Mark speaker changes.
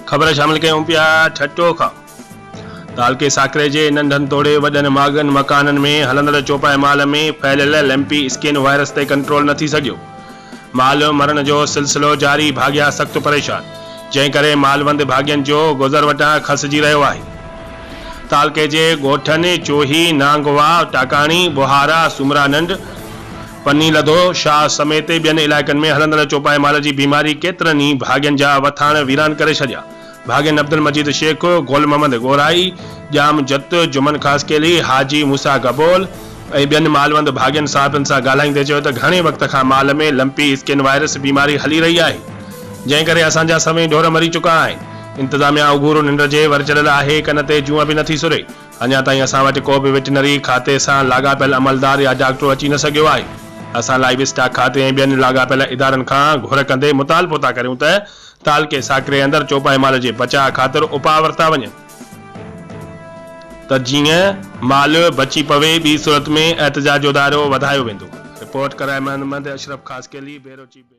Speaker 1: ख़बर शामिल कयूं पिया ठटो खां। तालके साकरे जे नंढनि तोड़े वॾनि मागनि मकाननि में हलंदड़ चौपाए माल में फैलियल लैम्पी स्किन वायरस ते कंट्रोल न थी सघियो। माल मरण जो सिलसिलो जारी, भाग्या सख़्तु परेशान, जंहिं करे मालवंद भाग्यनि जो गुज़र वटां खसिजी रहियो आहे। तालके जे ॻोठनि चोही, नांगवा, टाकाणी, बुहारा, सुमरानंड, पन्नी लधो, शाह समेत ॿियनि इलाइक़नि में हलंदड़ चौपाए माल जी बीमारी केतिरनि ई भाग्यनि जा वथाण वीरान करे छॾिया। भाग्यनि अब्दुल मजीद शेख, गोल मोहम्मद गोराई, जाम जत, जुमन खासकेली, हाजी मूसा गबोल ऐं ॿियनि मालवंद भाग्यनि साहिबनि सां ॻाल्हाईंदे चयो त घणे वक़्त खां माल में लंपी स्किन वायरस बीमारी हली रही आहे, जंहिं करे असांजा सभई ढोर मरी चुका आहिनि। इंतज़ामिया उघूरो निंड जे वरचलियल आहे, कन ते जूअं बि नथी सुरे। अञा ताईं असां वटि को बि वेटनरी खाते सां लाॻापियल अमलदार या डॉक्टर अची न सघियो आहे। असां लाइव स्टॉक खाते ऐं ॿियनि लाॻापियल इदारनि खां घुर कंदे मुतालबो था करियूं त तालके साकरे अंदरि चौपाए माल जे बचाव ख़ातिर उपाउ वरिता वञनि त जीअं माल बची पवे, ॿी सूरत में एहतजाज जो दायरो वधायो वेंदो। रिपोर्ट कराए मोहम्मद अशरफ खासकेली, बेरोची।